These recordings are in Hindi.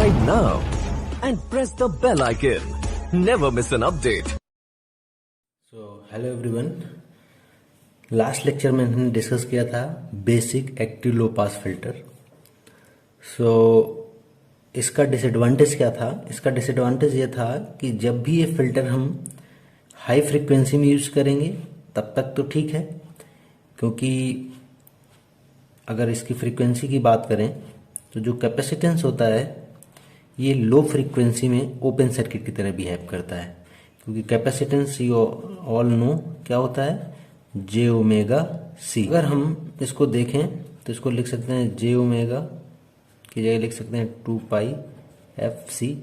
Subscribe now and press the bell icon. Never miss an update. So hello everyone. Last lecture में हमने डिस्कस किया था basic active low pass filter. So इसका डिसएडवांटेज क्या था? इसका डिसएडवांटेज ये था कि जब भी ये फिल्टर हम हाई फ्रीक्वेंसी में यूज करेंगे तब तक तो ठीक है, क्योंकि अगर इसकी फ्रीक्वेंसी की बात करें तो जो कैपेसिटेंस होता है ये लो फ्रीक्वेंसी में ओपन सर्किट की तरह बिहेव करता है, क्योंकि कैपेसिटेंस यू ऑल नो क्या होता है, जे ओमेगा सी. अगर हम इसको देखें तो इसको लिख सकते हैं जे ओमेगा की जगह लिख सकते हैं 2 पाई एफ सी.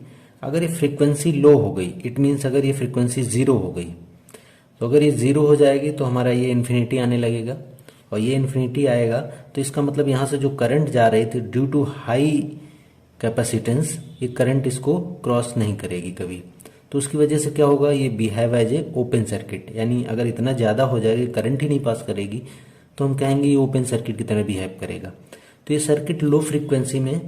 अगर ये फ्रीक्वेंसी लो हो गई, इट मीन्स अगर ये फ्रीक्वेंसी ज़ीरो हो गई, तो अगर ये ज़ीरो हो जाएगी तो हमारा ये इन्फिनिटी आने लगेगा, और ये इन्फिनिटी आएगा तो इसका मतलब यहाँ से जो करंट जा रही थी ड्यू टू हाई कैपेसिटेंस, ये करंट इसको क्रॉस नहीं करेगी कभी. तो उसकी वजह से क्या होगा, ये behave as a open circuit. यानी अगर इतना ज़्यादा हो जाएगा, करंट ही नहीं पास करेगी, तो हम कहेंगे ये ओपन सर्किट की तरह बिहेव करेगा. तो ये सर्किट लो फ्रीक्वेंसी में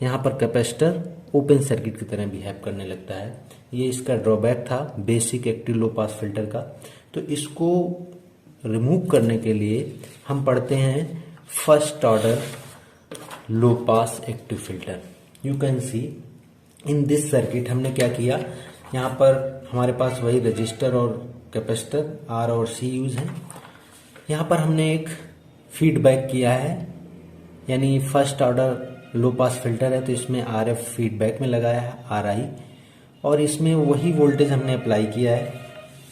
यहाँ पर कैपेसिटर ओपन सर्किट की तरह बिहेव करने लगता है. ये इसका ड्रॉबैक था basic active low pass filter का. तो इसको रिमूव करने के लिए हम पढ़ते हैं first order low pass active filter. You can see in this circuit हमने क्या किया, यहाँ पर हमारे पास वही रजिस्टर और कैपेसिटर आर और सी यूज है. यहाँ पर हमने एक फीडबैक किया है, यानी first order low pass filter है तो इसमें आर एफ फीडबैक में लगाया है आर आई, और इसमें वही वोल्टेज हमने अप्लाई किया है.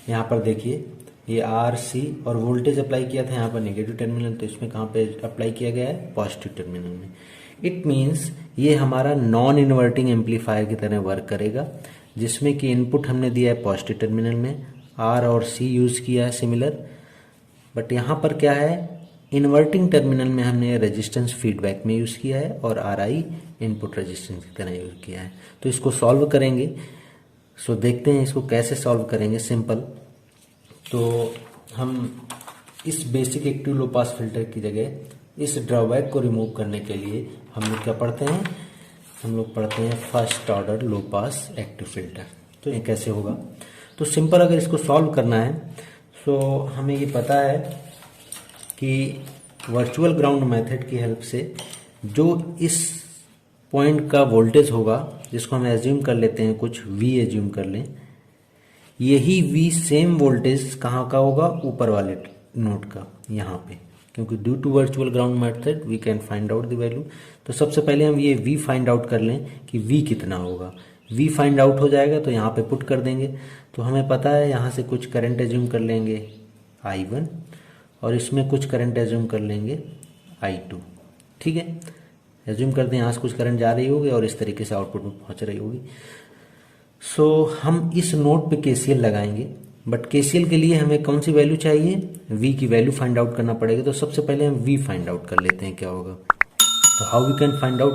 यहाँ पर देखिए ये आर सी, और वोल्टेज अप्लाई किया था यहाँ पर नेगेटिव टर्मिनल, तो इसमें कहाँ पे अप्लाई किया गया है, पॉजिटिव टर्मिनल में. इट मीन्स ये हमारा नॉन इन्वर्टिंग एम्पलीफायर की तरह वर्क करेगा, जिसमें कि इनपुट हमने दिया है पॉजिटिव टर्मिनल में, आर और सी यूज किया है सिमिलर. बट यहाँ पर क्या है, इन्वर्टिंग टर्मिनल में हमने रेजिस्टेंस फीडबैक में यूज किया है और आर आई इनपुट रेजिस्टेंस की तरह यूज किया है. तो इसको सॉल्व करेंगे. सो देखते हैं इसको कैसे सॉल्व करेंगे. सिंपल. तो हम इस basic active low pass filter की जगह इस ड्रॉबैक को रिमूव करने के लिए हम लोग क्या पढ़ते हैं, हम लोग पढ़ते हैं फर्स्ट ऑर्डर लो पास एक्टिव फिल्टर. तो ये कैसे होगा, तो सिंपल अगर इसको सॉल्व करना है तो हमें ये पता है कि वर्चुअल ग्राउंड मेथड की हेल्प से जो इस पॉइंट का वोल्टेज होगा, जिसको हम एज्यूम कर लेते हैं कुछ V एज्यूम कर लें, यही V सेम वोल्टेज कहाँ का होगा, ऊपर वाले नोड का यहाँ पे, क्योंकि due to virtual ground method we can find out the value. तो सबसे पहले हम ये V फाइंड आउट कर लें कि V कितना होगा. V फाइंड आउट हो जाएगा तो यहाँ पे पुट कर देंगे. तो हमें पता है यहाँ से कुछ करंट एज्यूम कर लेंगे I1, और इसमें कुछ करंट एज्यूम कर लेंगे I2. ठीक है, एज्यूम करते हैं यहाँ से कुछ करंट जा रही होगी और इस तरीके से आउटपुट में पहुँच रही होगी. सो हम इस नोड पे KCL लगाएंगे, बट KCL के लिए हमें कौन सी वैल्यू चाहिए, V की वैल्यू फाइंड आउट करना पड़ेगा. तो सबसे पहले हम V फाइंड आउट कर लेते हैं क्या होगा. तो how we can find out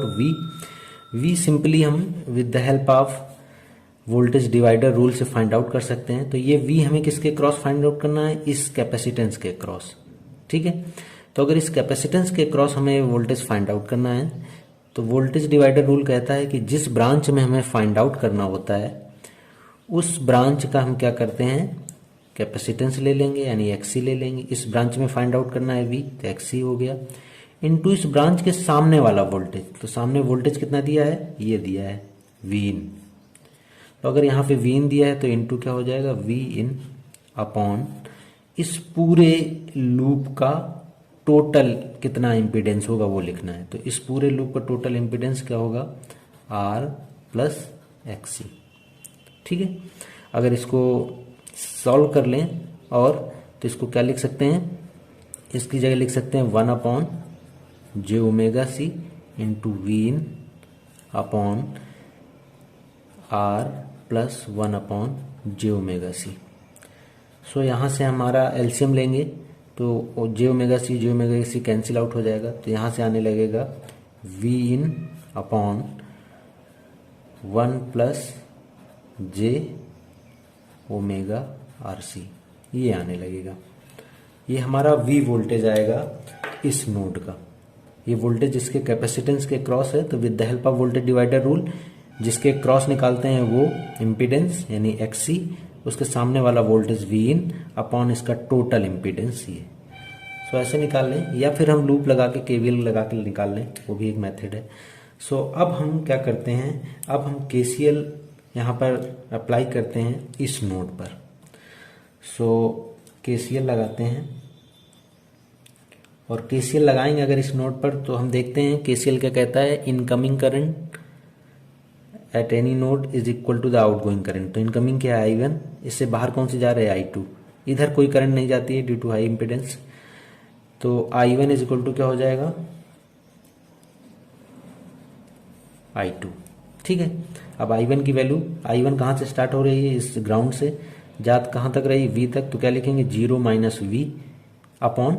V simply हम with the help of voltage divider rule से फाइंड आउट कर सकते हैं. तो ये V हमें किसके क्रॉस फाइंड आउट करना है, इस कैपेसिटेंस के क्रॉस. ठीक है, तो अगर इस कैपेसिटेंस के क्रॉस हमें वोल्टेज फाइंड आउट करना है, तो वोल्टेज डिवाइडर रूल कहता है कि जिस ब्रांच में हमें फाइंड आउट करना होता है उस ब्रांच का हम क्या करते हैं, कैपेसिटेंस ले लेंगे, यानी XC ले लेंगे. इस ब्रांच में फाइंड आउट करना है V, तो XC हो गया, इनटू इस ब्रांच के सामने वाला वोल्टेज. तो सामने वोल्टेज कितना दिया है, ये दिया है Vin. तो अगर यहाँ पे Vin दिया है तो इनटू क्या हो जाएगा, Vin अपॉन इस पूरे लूप का टोटल कितना इम्पीडेंस होगा वो लिखना है. तो इस पूरे लूप का टोटल इम्पीडेंस क्या होगा, R प्लस XC. ठीक है, अगर इसको सॉल्व कर लें और तो इसको क्या लिख सकते हैं, इसकी जगह लिख सकते हैं 1 upon J omega C into Vin upon R plus 1 upon J omega C. So यहाँ से हमारा एलसीएम लेंगे तो J omega C cancel out हो जाएगा. तो यहाँ से आने लगेगा Vin upon 1 plus J omega RC, ये आने लगेगा. ये हमारा V वोल्टेज आएगा इस नोड का. ये वोल्टेज जिसके कैपेसिटेंस के क्रॉस है, तो with the help of voltage divider rule जिसके क्रॉस निकालते हैं वो इम्पीडेंस यानी XC, उसके सामने वाला वोल्टेज Vin अपॉन इसका टोटल इम्पीडेंस ये। सो ऐसे निकाल लें, या फिर हम लूप लगा के KVL लगा के निकाल लें, वो भी एक मेथड है। सो अब हम क्या करते हैं, अब हम KCL यहाँ पर अप्लाई करते हैं इस नोड पर। सो KCL लगाते हैं, और KCL लगाएंगे अगर इस नोड पर, तो हम देखते हैं KCL क्या कहता है, incoming current at any node is equal to the outgoing current. तो इनकमिंग क्या है I1, इससे बाहर कौन सी जा रहा है I2, इधर कोई करंट नहीं जाती है ड्यू टू हाई इम्पीडेंस। तो I1 इज इक्वल टू क्या हो जाएगा, I2। ठीक है, अब I1 की वैल्यू, I1 कहाँ से स्टार्ट हो रही है, इस ग्राउंड से, जात कहाँ तक रही, V तक, तो क्या लिखेंगे 0 माइनस V अपॉन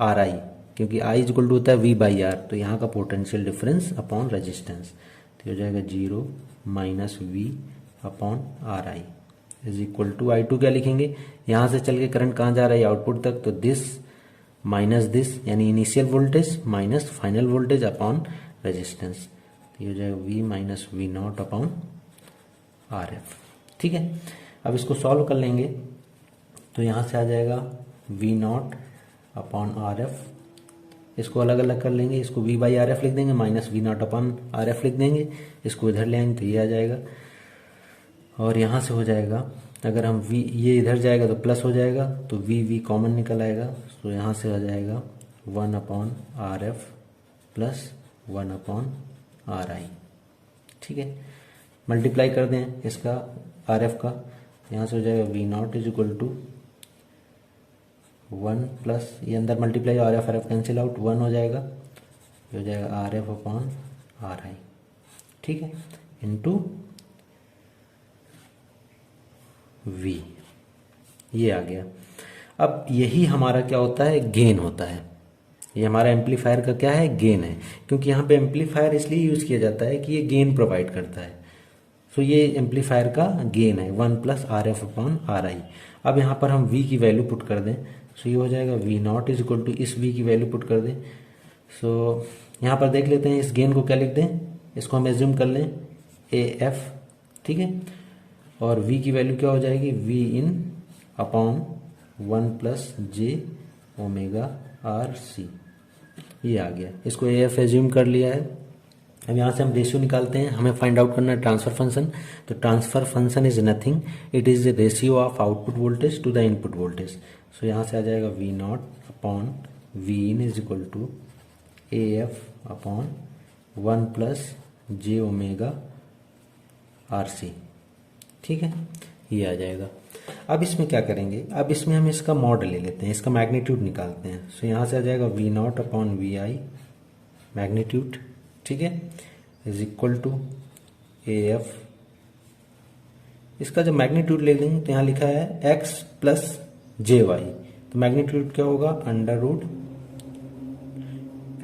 RI, क्योंकि I इज इक्वल टू होता है V बाई R, तो यहाँ का पोटेंशियल डिफरेंस अपॉन रेजिस्टेंस, तो हो जाएगा 0 minus V upon RI is equal to I2 क्या लिखेंगे, यहाँ से चल के करंट कहाँ जा रहा है, आउटपुट तक, तो दिस माइनस दिस यानी initial voltage minus final voltage upon resistance, तो ये हो जाएगा V minus V not upon RF। ठीक है, अब इसको सॉल्व कर लेंगे, तो यहाँ से आ जाएगा V नॉट अपॉन RF, इसको अलग अलग कर लेंगे, इसको V बाई RF लिख देंगे, minus V not upon RF लिख देंगे, इसको इधर ले आएंगे तो ये आ जाएगा, और यहाँ से हो जाएगा, अगर हम V ये इधर जाएगा तो प्लस हो जाएगा, तो V कॉमन निकल आएगा, तो यहाँ से हो जाएगा 1 upon RF plus 1 upon RI। ठीक है, मल्टीप्लाई कर दें इसका RF का, यहाँ से हो जाएगा V not is equal to 1 plus ये अंदर मल्टीप्लाई RF कैंसिल आउट, 1 हो जाएगा, ये हो जाएगा RF अपॉन RI। ठीक है, इनटू V, ये आ गया। अब यही हमारा क्या होता है, गेन होता है, ये हमारा एम्पलीफायर का क्या है, गेन है, क्योंकि यहाँ पे एम्पलीफायर इसलिए यूज किया जाता है कि ये गेन प्रोवाइड करता है। सो ये एम्पलीफायर का गेन है 1 प्लस RF अपॉन RI। अब यहाँ पर हम V की वैल्यू पुट कर दें, सो ये हो जाएगा V not is equal to इस V की वैल्यू पुट कर दें। सो यहाँ पर देख लेते हैं इस गेन को क्या लिख दें, इसको हम एज्यूम कर लें AF। ठीक है, और V की वैल्यू क्या हो जाएगी, V इन upon 1 plus J omega RC, ये आ गया, इसको AF एज्यूम कर लिया है। अब यहाँ से हम रेशियो निकालते हैं, हमें फाइंड आउट करना है ट्रांसफर फंक्शन। तो transfer function is nothing, it is the ratio of output voltage to the input voltage. So यहाँ से आ जाएगा V not upon V in is equal to AF upon 1 plus J omega RC। ठीक है, ये आ जाएगा। अब इसमें क्या करेंगे, अब इसमें हम इसका मॉड ले लेते हैं, इसका मैग्नीट्यूड निकालते हैं। सो यहाँ से आ जाएगा V not upon VI magnitude, ठीक है, इज इक्वल टू AF। इसका जब मैग्नीट्यूड ले लेंगे तो यहाँ लिखा है X प्लस JY, तो मैग्नीट्यूड क्या होगा, under root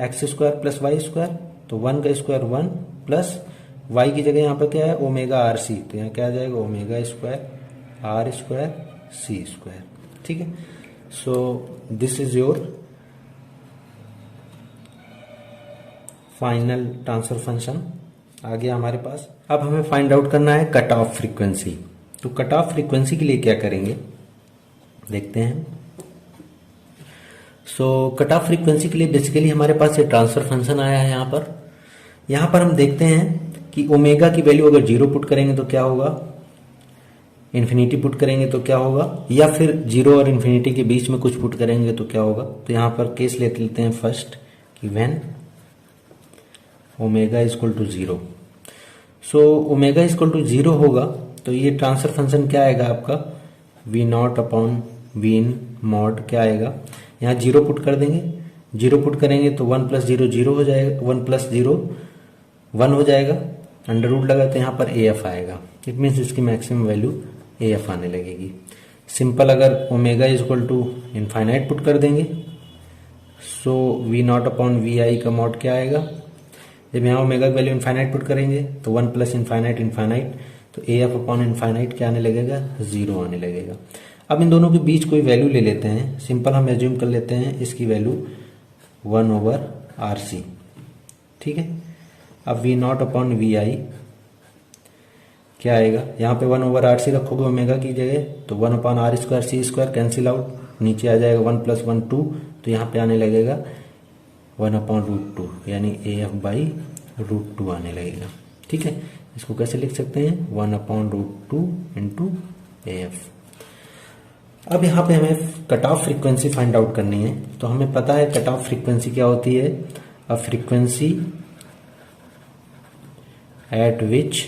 X square plus Y square, तो 1 का स्क्वायर 1 प्लस y की जगह यहाँ पर क्या है ओमेगा RC, तो यहाँ क्या आ जाएगा omega square R square C स्क्वायर। ठीक है, so this is your final transfer function आ गया हमारे पास। अब हमें फाइंड आउट करना है कट ऑफ फ्रीक्वेंसी। तो कट ऑफ फ्रीक्वेंसी के लिए क्या करेंगे देखते हैं। सो कट ऑफ फ्रीक्वेंसी के लिए बेसिकली हमारे पास ये ट्रांसफर फंक्शन आया है। यहाँ पर हम देखते हैं कि ओमेगा की वैल्यू अगर 0 पुट करेंगे तो क्या होगा, इन्फिनिटी पुट करेंगे तो क्या होगा, या फिर 0 और इन्फिनिटी के बीच में कुछ पुट करेंगे तो क्या होगा। तो यहाँ पर केस लेते हैं फर्स्ट कि when omega is equal to 0। So omega is equal to 0 होगा तो ये ट्रांसफर फंक्शन क्या आएगा आपका V not upon V in mod क्या आएगा, यहाँ 0 पुट कर देंगे, 0 पुट करेंगे तो 1 प्लस 0 0 हो जाएगा, 1 प्लस 0 1 हो जाएगा, अंडर रूट लगा तो यहाँ पर AF आएगा। इट मीन्स इसकी मैक्सिमम वैल्यू AF आने लगेगी। सिंपल अगर omega is equal to infinite put कर देंगे so V not upon VI का मॉड क्या आएगा, जब यहाँ ओमेगा की वैल्यू इनफाइनाइट पुट करेंगे तो 1 प्लस इनफाइनाइट इनफाइनाइट, तो AF अपॉन इनफाइनाइट क्या आने लगेगा 0 आने लगेगा। अब इन दोनों के बीच कोई वैल्यू ले लेते हैं, सिंपल हम एज्यूम कर लेते हैं इसकी वैल्यू 1 ओवर RC। ठीक है। अब वी नॉट अपॉन वी आई क्या आएगा, यहाँ पे 1/RC रखोगे ओमेगा की जगह तो 1/R² C² कैंसिल आउट, नीचे आ जाएगा 1 + 1 2, तो यहाँ पे आने लगेगा 1/√2 यानी AF/√2 आने लगेगा। ठीक है, इसको कैसे लिख सकते हैं 1/√2 × AF। अब यहाँ पे हमें cut off frequency find out करनी है, तो हमें पता है कट ऑफ फ्रीक्वेंसी क्या होती है, अ फ्रीक्वेंसी एट विच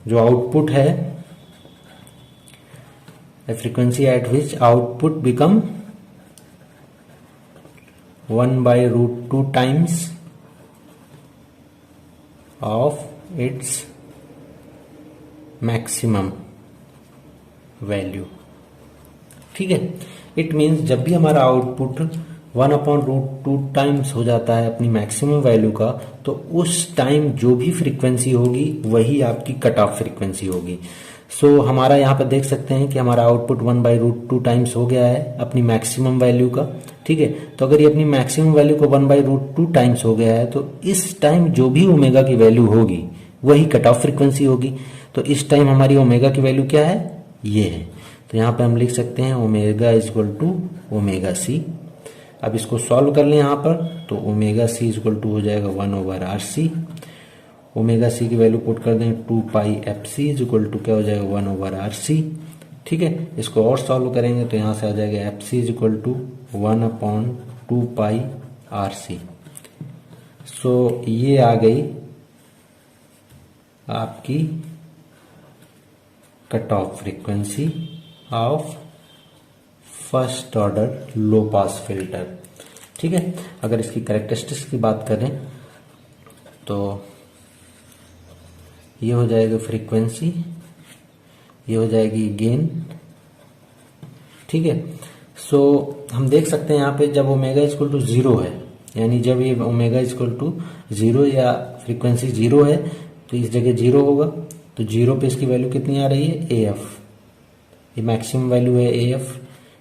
जो आउटपुट है, a frequency at which output become 1/√2 times of its maximum value। ठीक है, इट मीन्स जब भी हमारा आउटपुट 1/√2 टाइम्स हो जाता है अपनी मैक्सिमम वैल्यू का, तो उस टाइम जो भी फ्रीक्वेंसी होगी वही आपकी कट ऑफ फ्रीक्वेंसी होगी। सो हमारा यहाँ पर देख सकते हैं कि हमारा आउटपुट 1/√2 टाइम्स हो गया है अपनी मैक्सिमम वैल्यू का। ठीक है, तो अगर ये अपनी मैक्सिमम वैल्यू को 1/√2 टाइम्स हो गया है, तो इस टाइम जो भी ओमेगा की वैल्यू होगी वही कट ऑफ फ्रीक्वेंसी होगी। तो इस टाइम हमारी ओमेगा की वैल्यू क्या है, ये है। तो यहाँ पे हम लिख सकते हैं ओमेगा = ω/c। अब इसको सॉल्व कर लें यहाँ पर, तो ω/c = हो जाएगा 1/RC। ω/c की वैल्यू पुट कर दें 2πfc = क्या हो जाएगा 1/RC। ठीक है, इसको और सॉल्व करेंगे तो यहाँ से आ जाएगा fc = 1/2πRC। सो ये आ गई आपकी cut off frequency of first order low pass filter. ठीक है, अगर इसकी कैरेक्टरिस्टिक्स की बात करें तो ये हो जाएगा फ्रीक्वेंसी, ये हो जाएगी गेन। ठीक है, सो हम देख सकते हैं यहाँ पे जब ओमेगा = 0 है, यानी जब ये ओमेगा = 0 या फ्रीक्वेंसी 0 है तो इस जगह 0 होगा, तो 0 पे इसकी वैल्यू कितनी आ रही है AF, ये मैक्सिमम वैल्यू है AF।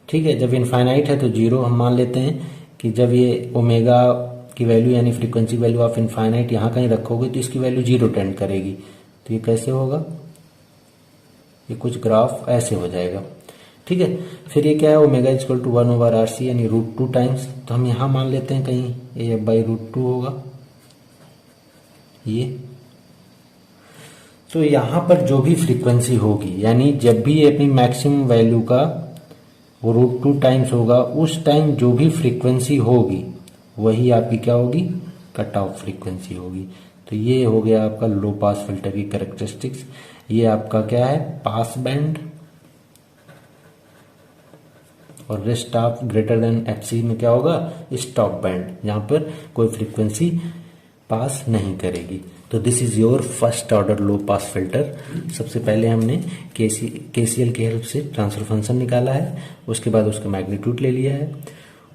ठीक है, जब इनफाइनाइट है तो 0 हम मान लेते हैं कि जब ये ओमेगा की वैल्यू यानी फ्रीक्वेंसी वैल्यू ऑफ इनफाइनाइट यहाँ कहीं रखोगे तो इसकी वैल्यू 0 टेंड करेगी। तो ये कैसे होगा, ये कुछ ग्राफ ऐसे हो जाएगा। ठीक है, फिर ये क्या है ओमेगा = 1/RC यानी √2 टाइम्स, तो हम यहाँ मान लेते हैं कहीं AF/√2 होगा ये। तो यहाँ पर जो भी फ्रीक्वेंसी होगी, यानी जब भी ये अपनी मैक्सिमम वैल्यू का वो √2 टाइम्स होगा, उस टाइम जो भी फ्रीक्वेंसी होगी वही आपकी क्या होगी, कट ऑफ फ्रीक्वेंसी होगी। तो ये हो गया आपका लो पास फिल्टर की कैरेक्टरिस्टिक्स। ये आपका क्या है, पास बैंड, और rest of greater than fc में क्या होगा, स्टॉप बैंड, जहां पर कोई फ्रीक्वेंसी पास नहीं करेगी। तो this is your first order low pass filter. सबसे पहले हमने केसीएल की हेल्प से ट्रांसफर फंक्शन निकाला है, उसके बाद उसका मैग्नीट्यूड ले लिया है,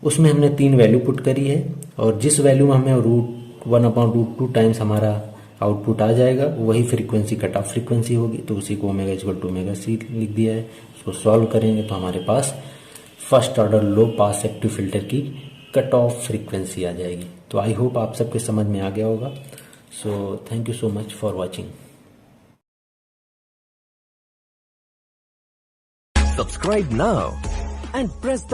उसमें हमने 3 वैल्यू पुट करी है, और जिस वैल्यू में हमें 1/√2 टाइम्स हमारा आउटपुट आ जाएगा वही फ्रीक्वेंसी कट ऑफ फ्रीक्वेंसी होगी, तो उसी को ओमेगा = ω/c लिख दिया है। उसको सॉल्व करेंगे तो हमारे पास फर्स्ट ऑर्डर लो पास एक्टिव फिल्टर की कट ऑफ फ्रीक्वेंसी आ जाएगी। तो आई होप आप सबके समझ में आ गया होगा। So thank you so much for watching. Subscribe now and press the